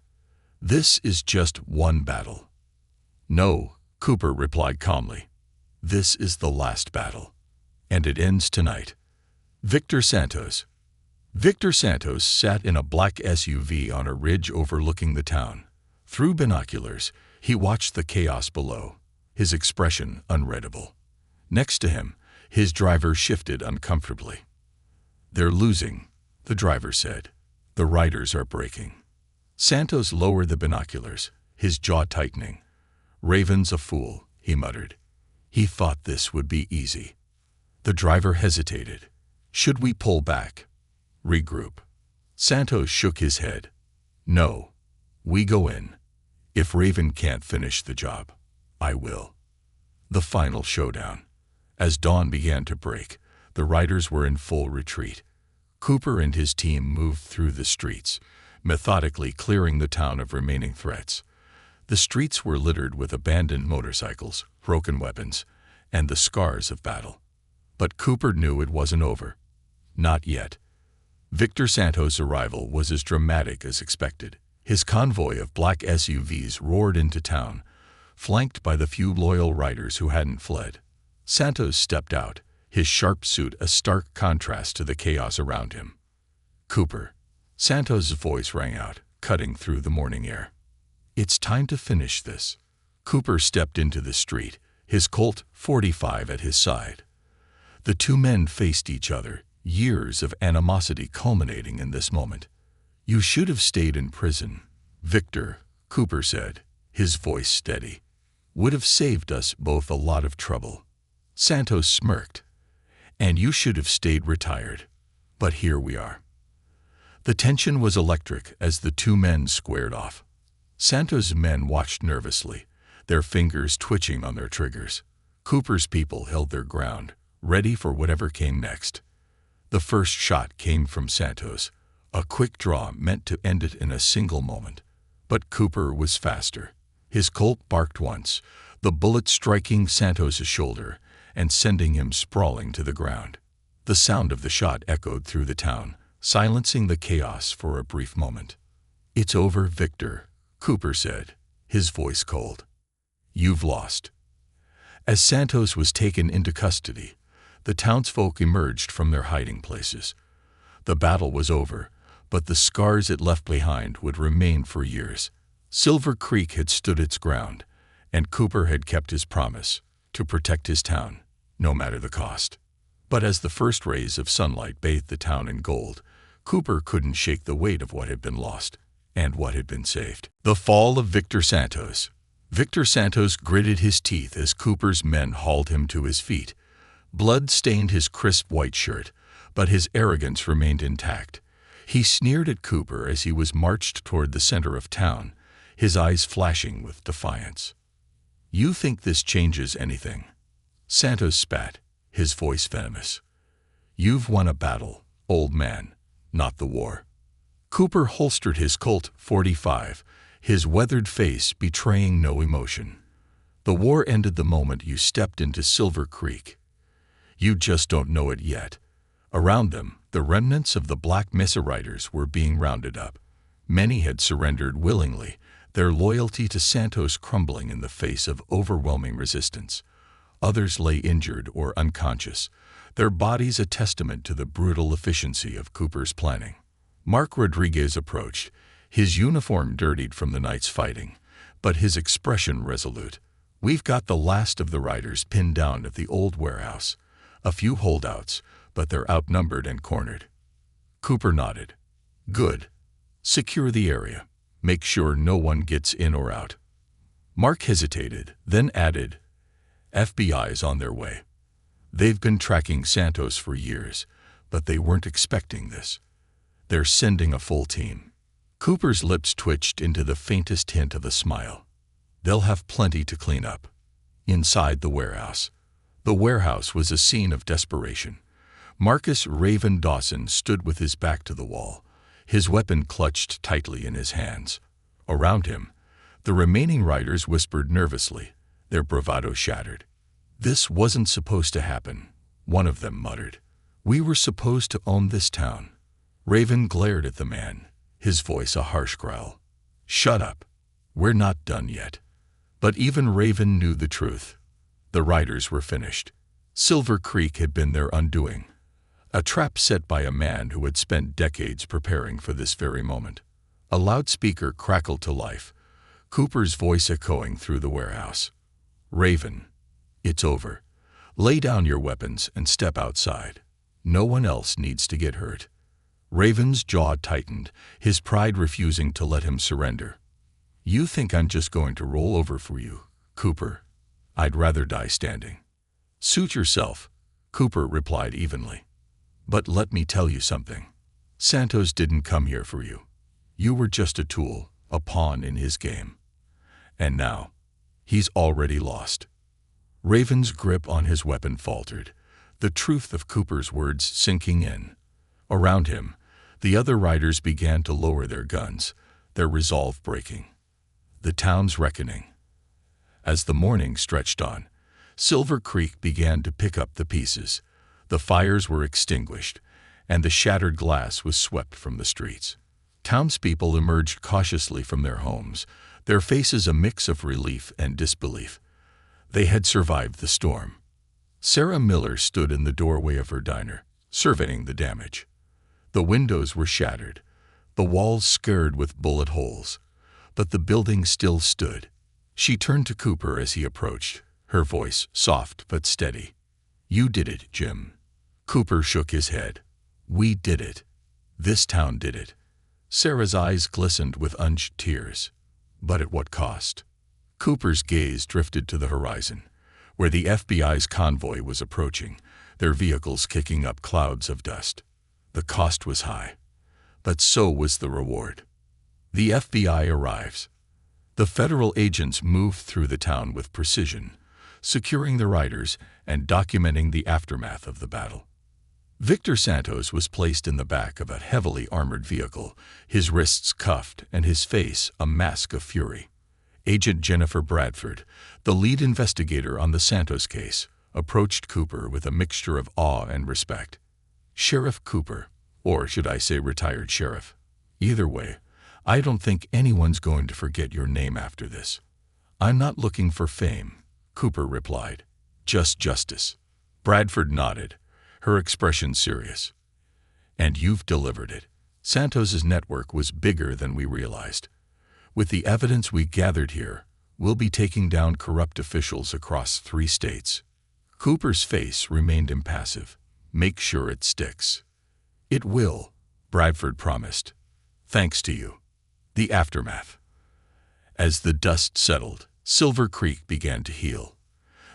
"This is just one battle." "No," Cooper replied calmly. "This is the last battle. And it ends tonight." Victor Santos. Victor Santos sat in a black SUV on a ridge overlooking the town. Through binoculars, he watched the chaos below, his expression unreadable. Next to him, his driver shifted uncomfortably. "They're losing," the driver said. "The riders are breaking." Santos lowered the binoculars, his jaw tightening. "Raven's a fool," he muttered. "He thought this would be easy." The driver hesitated. "Should we pull back? Regroup?" Santos shook his head. "No. We go in. If Raven can't finish the job, I will." The final showdown. As dawn began to break, the riders were in full retreat. Cooper and his team moved through the streets, methodically clearing the town of remaining threats. The streets were littered with abandoned motorcycles, broken weapons, and the scars of battle. But Cooper knew it wasn't over. Not yet. Victor Santos' arrival was as dramatic as expected. His convoy of black SUVs roared into town, flanked by the few loyal riders who hadn't fled. Santos stepped out, his sharp suit a stark contrast to the chaos around him. "Cooper," Santos' voice rang out, cutting through the morning air. "It's time to finish this." Cooper stepped into the street, his Colt .45 at his side. The two men faced each other, years of animosity culminating in this moment. "You should have stayed in prison, Victor," Cooper said, his voice steady. "Would have saved us both a lot of trouble." Santos smirked. "And you should have stayed retired. But here we are." The tension was electric as the two men squared off. Santos' men watched nervously, their fingers twitching on their triggers. Cooper's people held their ground, ready for whatever came next. The first shot came from Santos, a quick draw meant to end it in a single moment. But Cooper was faster. His Colt barked once, the bullet striking Santos' shoulder and sending him sprawling to the ground. The sound of the shot echoed through the town, silencing the chaos for a brief moment. "It's over, Victor," Cooper said, his voice cold. "You've lost." As Santos was taken into custody, the townsfolk emerged from their hiding places. The battle was over, but the scars it left behind would remain for years. Silver Creek had stood its ground, and Cooper had kept his promise to protect his town, no matter the cost. But as the first rays of sunlight bathed the town in gold, Cooper couldn't shake the weight of what had been lost and what had been saved. The fall of Victor Santos. Victor Santos gritted his teeth as Cooper's men hauled him to his feet. Blood stained his crisp white shirt, but his arrogance remained intact. He sneered at Cooper as he was marched toward the center of town, his eyes flashing with defiance. "You think this changes anything?" Santos spat, his voice venomous. "You've won a battle, old man, not the war." Cooper holstered his Colt .45, his weathered face betraying no emotion. "The war ended the moment you stepped into Silver Creek. You just don't know it yet." Around them, the remnants of the Black Mesa Riders were being rounded up. Many had surrendered willingly, their loyalty to Santos crumbling in the face of overwhelming resistance. Others lay injured or unconscious, their bodies a testament to the brutal efficiency of Cooper's planning. Mark Rodriguez approached, his uniform dirtied from the night's fighting, but his expression resolute. "We've got the last of the riders pinned down at the old warehouse. A few holdouts, but they're outnumbered and cornered." Cooper nodded. "Good. Secure the area. Make sure no one gets in or out." Mark hesitated, then added, "FBI's on their way. They've been tracking Santos for years, but they weren't expecting this. They're sending a full team." Cooper's lips twitched into the faintest hint of a smile. "They'll have plenty to clean up." Inside the warehouse, The warehouse was a scene of desperation. Marcus Raven Dawson stood with his back to the wall, his weapon clutched tightly in his hands. Around him, the remaining riders whispered nervously, their bravado shattered. "This wasn't supposed to happen," one of them muttered. "We were supposed to own this town." Raven glared at the man, his voice a harsh growl. "Shut up. We're not done yet." But even Raven knew the truth. The riders were finished. Silver Creek had been their undoing, a trap set by a man who had spent decades preparing for this very moment. A loudspeaker crackled to life, Cooper's voice echoing through the warehouse. "Raven, it's over. Lay down your weapons and step outside. No one else needs to get hurt." Raven's jaw tightened, his pride refusing to let him surrender. "You think I'm just going to roll over for you, Cooper? I'd rather die standing." "Suit yourself," Cooper replied evenly. "But let me tell you something. Santos didn't come here for you. You were just a tool, a pawn in his game. And now, he's already lost." Raven's grip on his weapon faltered, the truth of Cooper's words sinking in. Around him, the other riders began to lower their guns, their resolve breaking. The town's reckoning. As the morning stretched on, Silver Creek began to pick up the pieces. The fires were extinguished, and the shattered glass was swept from the streets. Townspeople emerged cautiously from their homes, their faces a mix of relief and disbelief. They had survived the storm. Sarah Miller stood in the doorway of her diner, surveying the damage. The windows were shattered, the walls scarred with bullet holes, but the building still stood. She turned to Cooper as he approached, her voice soft but steady. "You did it, Jim." Cooper shook his head. "We did it. This town did it." Sarah's eyes glistened with unused tears. "But at what cost?" Cooper's gaze drifted to the horizon, where the FBI's convoy was approaching, their vehicles kicking up clouds of dust. The cost was high, but so was the reward. The FBI arrives. The federal agents moved through the town with precision, securing the riders and documenting the aftermath of the battle. Victor Santos was placed in the back of a heavily armored vehicle, his wrists cuffed and his face a mask of fury. Agent Jennifer Bradford, the lead investigator on the Santos case, approached Cooper with a mixture of awe and respect. "Sheriff Cooper, or should I say retired sheriff? Either way, I don't think anyone's going to forget your name after this." "I'm not looking for fame," Cooper replied. "Just justice." Bradford nodded, her expression serious. "And you've delivered it." Santos's network was bigger than we realized. "With the evidence we gathered here, we'll be taking down corrupt officials across 3 states." Cooper's face remained impassive. "Make sure it sticks." "It will," Bradford promised. "Thanks to you." The aftermath. As the dust settled, Silver Creek began to heal.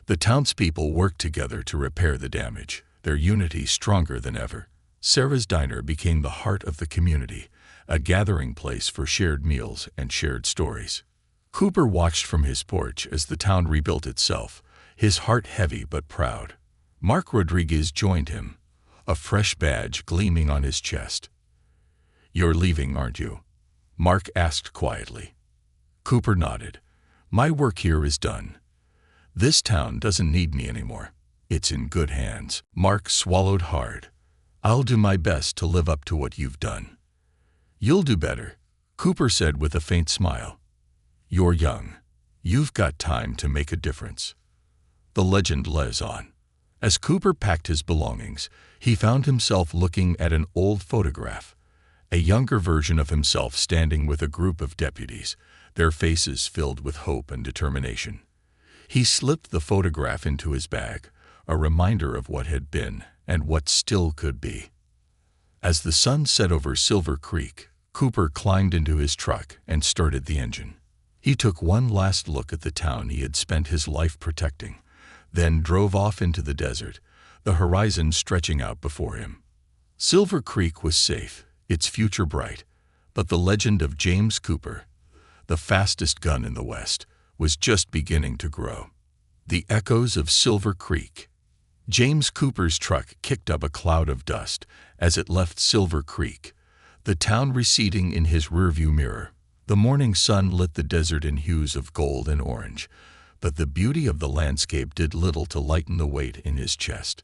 The townspeople worked together to repair the damage, their unity stronger than ever. Sarah's Diner became the heart of the community, a gathering place for shared meals and shared stories. Cooper watched from his porch as the town rebuilt itself, his heart heavy but proud. Mark Rodriguez joined him, a fresh badge gleaming on his chest. "You're leaving, aren't you?" Mark asked quietly. Cooper nodded. "My work here is done. This town doesn't need me anymore. It's in good hands." Mark swallowed hard. "I'll do my best to live up to what you've done." "You'll do better," Cooper said with a faint smile. "You're young. You've got time to make a difference." The legend lives on. As Cooper packed his belongings, he found himself looking at an old photograph, a younger version of himself standing with a group of deputies, their faces filled with hope and determination. He slipped the photograph into his bag, a reminder of what had been and what still could be. As the sun set over Silver Creek, Cooper climbed into his truck and started the engine. He took one last look at the town he had spent his life protecting, then drove off into the desert, the horizon stretching out before him. Silver Creek was safe, its future bright, but the legend of James Cooper, the fastest gun in the West, was just beginning to grow. The echoes of Silver Creek, James Cooper's truck kicked up a cloud of dust as it left Silver Creek, the town receding in his rearview mirror. The morning sun lit the desert in hues of gold and orange, but the beauty of the landscape did little to lighten the weight in his chest.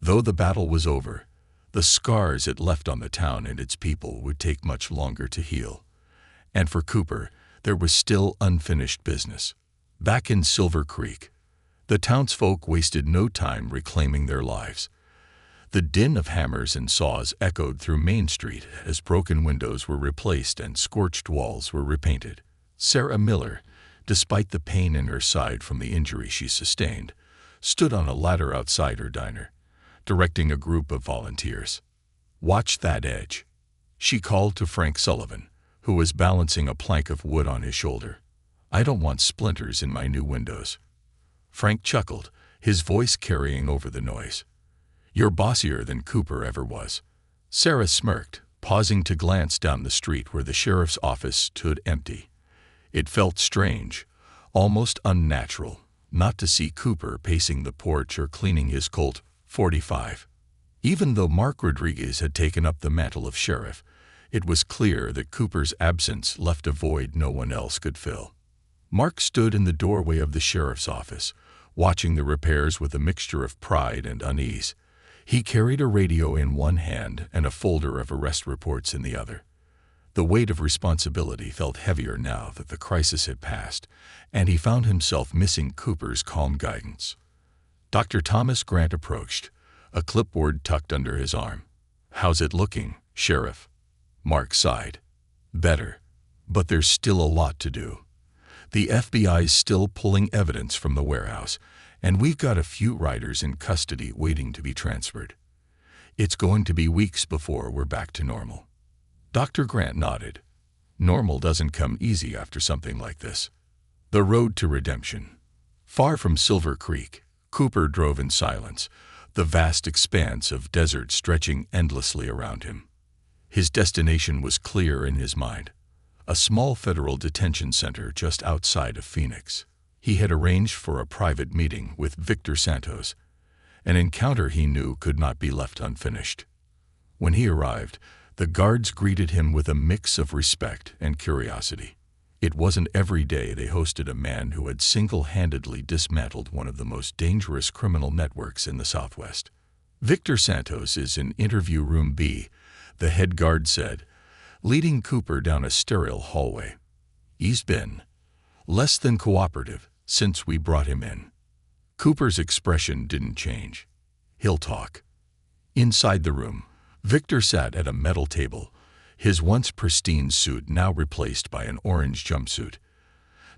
Though the battle was over, the scars it left on the town and its people would take much longer to heal. And for Cooper, there was still unfinished business. Back in Silver Creek, the townsfolk wasted no time reclaiming their lives. The din of hammers and saws echoed through Main Street as broken windows were replaced and scorched walls were repainted. Sarah Miller, despite the pain in her side from the injury she sustained, stood on a ladder outside her diner, directing a group of volunteers. "Watch that edge," she called to Frank Sullivan, who was balancing a plank of wood on his shoulder. "I don't want splinters in my new windows." Frank chuckled, his voice carrying over the noise. "You're bossier than Cooper ever was." Sarah smirked, pausing to glance down the street where the sheriff's office stood empty. It felt strange, almost unnatural, not to see Cooper pacing the porch or cleaning his Colt .45. Even though Mark Rodriguez had taken up the mantle of sheriff, it was clear that Cooper's absence left a void no one else could fill. Mark stood in the doorway of the sheriff's office, watching the repairs with a mixture of pride and unease. He carried a radio in one hand and a folder of arrest reports in the other. The weight of responsibility felt heavier now that the crisis had passed, and he found himself missing Cooper's calm guidance. Dr. Thomas Grant approached, a clipboard tucked under his arm. "How's it looking, Sheriff?" Mark sighed. "Better, but there's still a lot to do. The FBI's still pulling evidence from the warehouse, and we've got a few riders in custody waiting to be transferred. It's going to be weeks before we're back to normal." Dr. Grant nodded. Normal doesn't come easy after something like this. The road to redemption. Far from Silver Creek, Cooper drove in silence, the vast expanse of desert stretching endlessly around him. His destination was clear in his mind: a small federal detention center just outside of Phoenix. He had arranged for a private meeting with Victor Santos, an encounter he knew could not be left unfinished. When he arrived, the guards greeted him with a mix of respect and curiosity. It wasn't every day they hosted a man who had single-handedly dismantled one of the most dangerous criminal networks in the Southwest. "Victor Santos is in interview room B," the head guard said, leading Cooper down a sterile hallway. "He's been less than cooperative since we brought him in." Cooper's expression didn't change. "He'll talk." Inside the room, Victor sat at a metal table, his once pristine suit now replaced by an orange jumpsuit.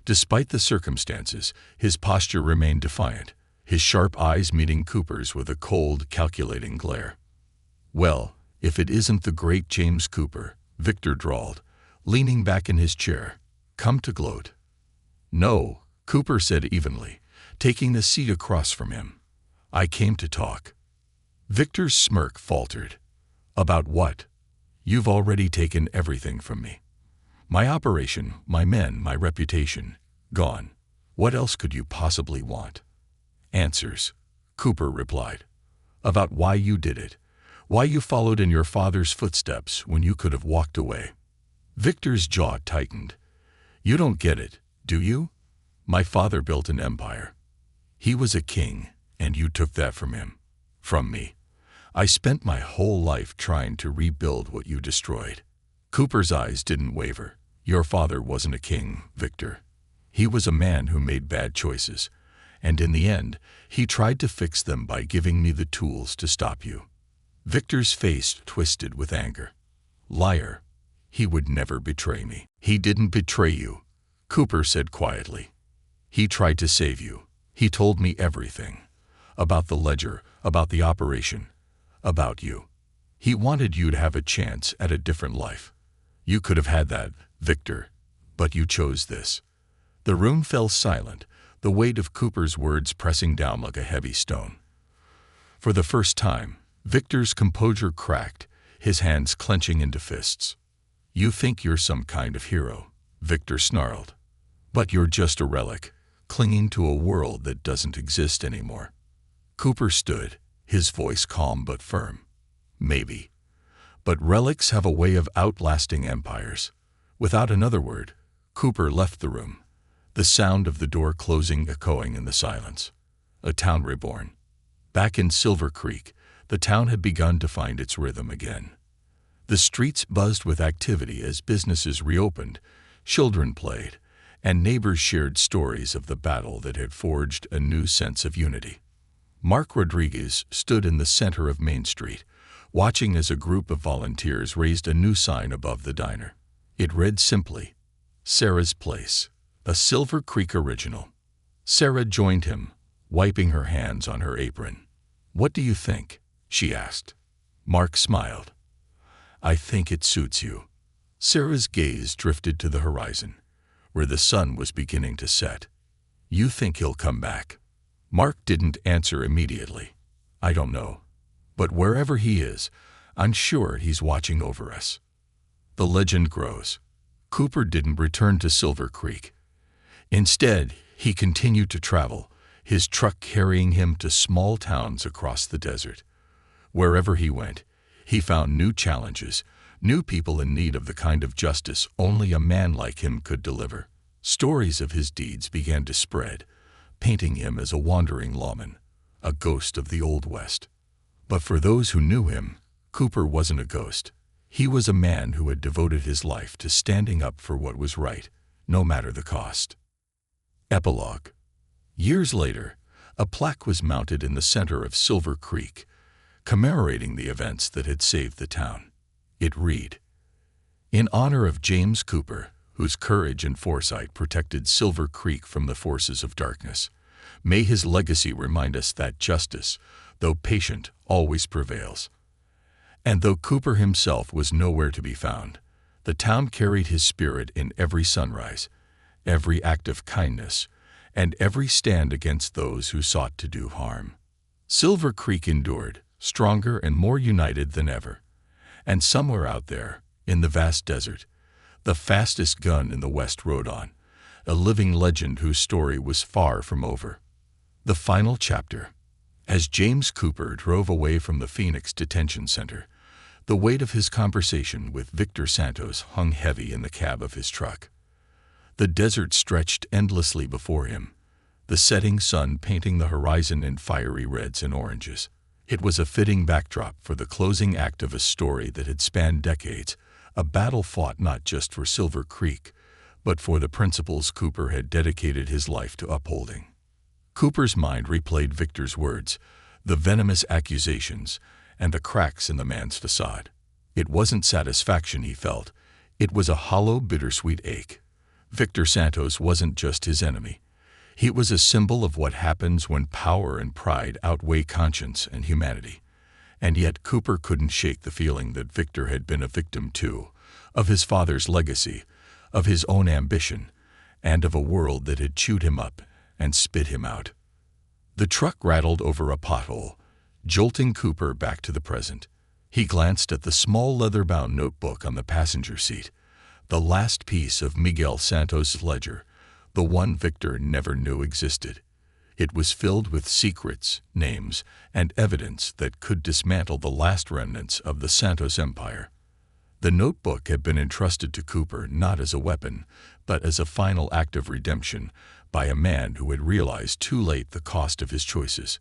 Despite the circumstances, his posture remained defiant, his sharp eyes meeting Cooper's with a cold, calculating glare. "Well, if it isn't the great James Cooper," Victor drawled, leaning back in his chair. "Come to gloat?" "No," Cooper said evenly, taking the seat across from him. "I came to talk." Victor's smirk faltered. "About what? You've already taken everything from me. My operation, my men, my reputation, gone. What else could you possibly want?" "Answers," Cooper replied. "About why you did it, why you followed in your father's footsteps when you could have walked away." Victor's jaw tightened. "You don't get it, do you? My father built an empire. He was a king, and you took that from him. From me. I spent my whole life trying to rebuild what you destroyed." Cooper's eyes didn't waver. "Your father wasn't a king, Victor. He was a man who made bad choices, and in the end, he tried to fix them by giving me the tools to stop you." Victor's face twisted with anger. "Liar. He would never betray me." "He didn't betray you," Cooper said quietly. "He tried to save you. He told me everything. About the ledger, about the operation, about you. He wanted you to have a chance at a different life. You could have had that, Victor, but you chose this." The room fell silent, the weight of Cooper's words pressing down like a heavy stone. For the first time, Victor's composure cracked, his hands clenching into fists. "You think you're some kind of hero," Victor snarled. "But you're just a relic, clinging to a world that doesn't exist anymore." Cooper stood, his voice calm but firm. Maybe. But relics have a way of outlasting empires. Without another word, Cooper left the room, the sound of the door closing echoing in the silence. A town reborn. Back in Silver Creek, the town had begun to find its rhythm again. The streets buzzed with activity as businesses reopened, children played, and neighbors shared stories of the battle that had forged a new sense of unity. Mark Rodriguez stood in the center of Main Street, watching as a group of volunteers raised a new sign above the diner. It read simply, "Sarah's Place," a Silver Creek original. Sarah joined him, wiping her hands on her apron. "What do you think?" she asked. Mark smiled. "I think it suits you." Sarah's gaze drifted to the horizon, where the sun was beginning to set. "You think he'll come back?" Mark didn't answer immediately. "I don't know. But wherever he is, I'm sure he's watching over us." The legend grows. Cooper didn't return to Silver Creek. Instead, he continued to travel, his truck carrying him to small towns across the desert. Wherever he went, he found new challenges, new people in need of the kind of justice only a man like him could deliver. Stories of his deeds began to spread, painting him as a wandering lawman, a ghost of the Old West. But for those who knew him, Cooper wasn't a ghost. He was a man who had devoted his life to standing up for what was right, no matter the cost. Epilogue. Years later, a plaque was mounted in the center of Silver Creek, commemorating the events that had saved the town. It read, "In honor of James Cooper, whose courage and foresight protected Silver Creek from the forces of darkness, may his legacy remind us that justice, though patient, always prevails." And though Cooper himself was nowhere to be found, the town carried his spirit in every sunrise, every act of kindness, and every stand against those who sought to do harm. Silver Creek endured, stronger and more united than ever. And somewhere out there, in the vast desert, the fastest gun in the West rode on, a living legend whose story was far from over. The final chapter. As James Cooper drove away from the Phoenix Detention Center, the weight of his conversation with Victor Santos hung heavy in the cab of his truck. The desert stretched endlessly before him, the setting sun painting the horizon in fiery reds and oranges. It was a fitting backdrop for the closing act of a story that had spanned decades, a battle fought not just for Silver Creek, but for the principles Cooper had dedicated his life to upholding. Cooper's mind replayed Victor's words, the venomous accusations, and the cracks in the man's facade. It wasn't satisfaction he felt. It was a hollow, bittersweet ache. Victor Santos wasn't just his enemy. He was a symbol of what happens when power and pride outweigh conscience and humanity. And yet Cooper couldn't shake the feeling that Victor had been a victim too, of his father's legacy, of his own ambition, and of a world that had chewed him up and spit him out. The truck rattled over a pothole, jolting Cooper back to the present. He glanced at the small leather-bound notebook on the passenger seat, the last piece of Miguel Santos' ledger, the one Victor never knew existed. It was filled with secrets, names, and evidence that could dismantle the last remnants of the Santos Empire. The notebook had been entrusted to Cooper not as a weapon, but as a final act of redemption by a man who had realized too late the cost of his choices.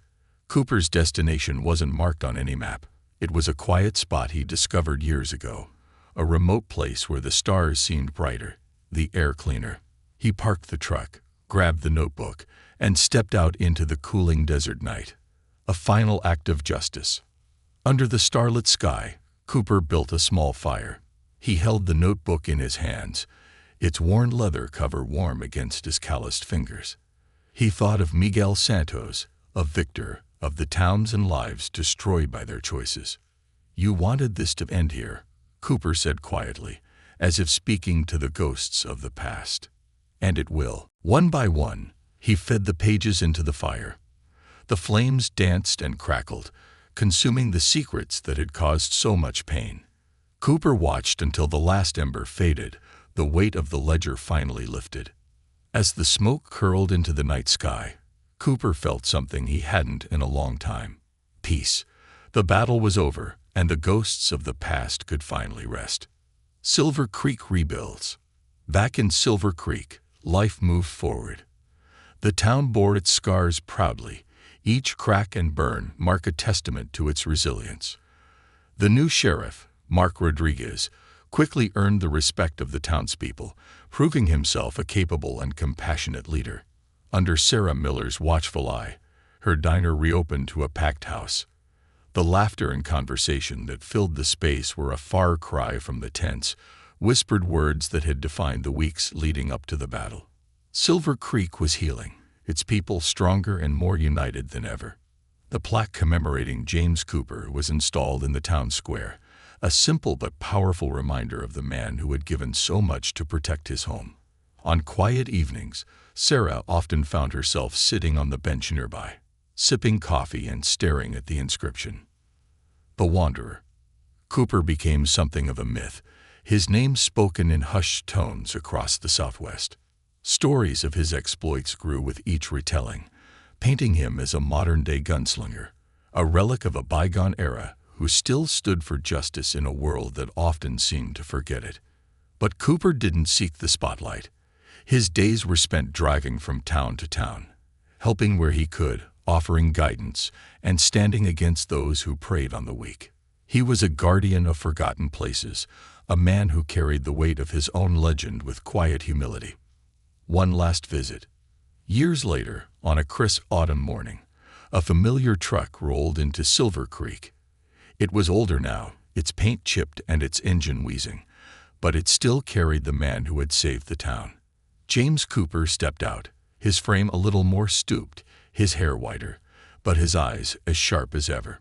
Cooper's destination wasn't marked on any map. It was a quiet spot he discovered years ago, a remote place where the stars seemed brighter, the air cleaner. He parked the truck, grabbed the notebook, and stepped out into the cooling desert night. A final act of justice. Under the starlit sky, Cooper built a small fire. He held the notebook in his hands, its worn leather cover warm against his calloused fingers. He thought of Miguel Santos, of Victor, of the towns and lives destroyed by their choices. "You wanted this to end here," Cooper said quietly, as if speaking to the ghosts of the past. "And it will." One by one, he fed the pages into the fire. The flames danced and crackled, consuming the secrets that had caused so much pain. Cooper watched until the last ember faded, the weight of the ledger finally lifted. As the smoke curled into the night sky, Cooper felt something he hadn't in a long time. Peace. The battle was over, and the ghosts of the past could finally rest. Silver Creek rebuilds. Back in Silver Creek, life moved forward. The town bore its scars proudly. Each crack and burn mark a testament to its resilience. The new sheriff, Mark Rodriguez, quickly earned the respect of the townspeople, proving himself a capable and compassionate leader. Under Sarah Miller's watchful eye, her diner reopened to a packed house. The laughter and conversation that filled the space were a far cry from the tense, whispered words that had defined the weeks leading up to the battle. Silver Creek was healing, its people stronger and more united than ever. The plaque commemorating James Cooper was installed in the town square, a simple but powerful reminder of the man who had given so much to protect his home. On quiet evenings, Sarah often found herself sitting on the bench nearby, sipping coffee and staring at the inscription. The Wanderer. Cooper became something of a myth, his name spoken in hushed tones across the Southwest. Stories of his exploits grew with each retelling, painting him as a modern-day gunslinger, a relic of a bygone era who still stood for justice in a world that often seemed to forget it. But Cooper didn't seek the spotlight. His days were spent driving from town to town, helping where he could, offering guidance, and standing against those who preyed on the weak. He was a guardian of forgotten places, a man who carried the weight of his own legend with quiet humility. One last visit. Years later, on a crisp autumn morning, a familiar truck rolled into Silver Creek. It was older now, its paint chipped and its engine wheezing, but it still carried the man who had saved the town. James Cooper stepped out, his frame a little more stooped, his hair whiter, but his eyes as sharp as ever.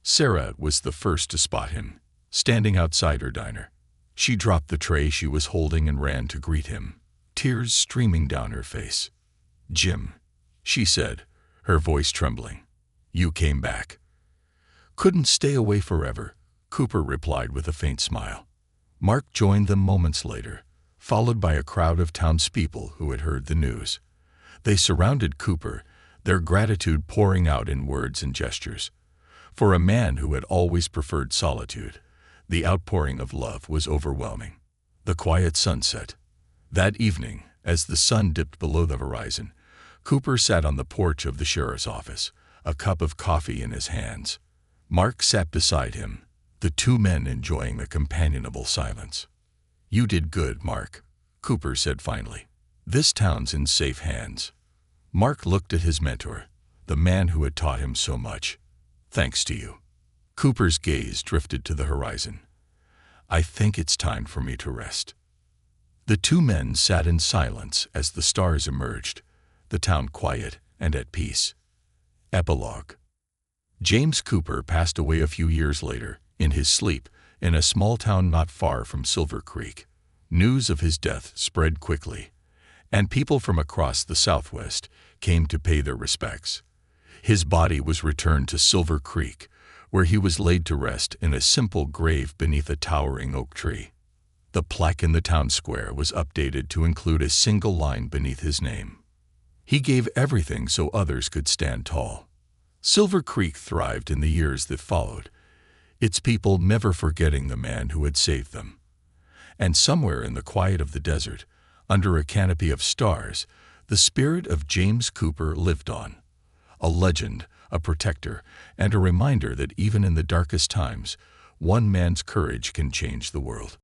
Sarah was the first to spot him, standing outside her diner. She dropped the tray she was holding and ran to greet him, tears streaming down her face. "Jim," she said, her voice trembling. "You came back." "Couldn't stay away forever," Cooper replied with a faint smile. Mark joined them moments later, followed by a crowd of townspeople who had heard the news. They surrounded Cooper, their gratitude pouring out in words and gestures. For a man who had always preferred solitude, the outpouring of love was overwhelming. The quiet sunset. That evening, as the sun dipped below the horizon, Cooper sat on the porch of the sheriff's office, a cup of coffee in his hands. Mark sat beside him, the two men enjoying a companionable silence. "You did good, Mark," Cooper said finally. "This town's in safe hands." Mark looked at his mentor, the man who had taught him so much. "Thanks to you." Cooper's gaze drifted to the horizon. "I think it's time for me to rest." The two men sat in silence as the stars emerged, the town quiet and at peace. Epilogue. James Cooper passed away a few years later, in his sleep, in a small town not far from Silver Creek. News of his death spread quickly, and people from across the Southwest came to pay their respects. His body was returned to Silver Creek, where he was laid to rest in a simple grave beneath a towering oak tree. The plaque in the town square was updated to include a single line beneath his name. He gave everything so others could stand tall. Silver Creek thrived in the years that followed, its people never forgetting the man who had saved them. And somewhere in the quiet of the desert, under a canopy of stars, the spirit of James Cooper lived on. A legend, a protector, and a reminder that even in the darkest times, one man's courage can change the world.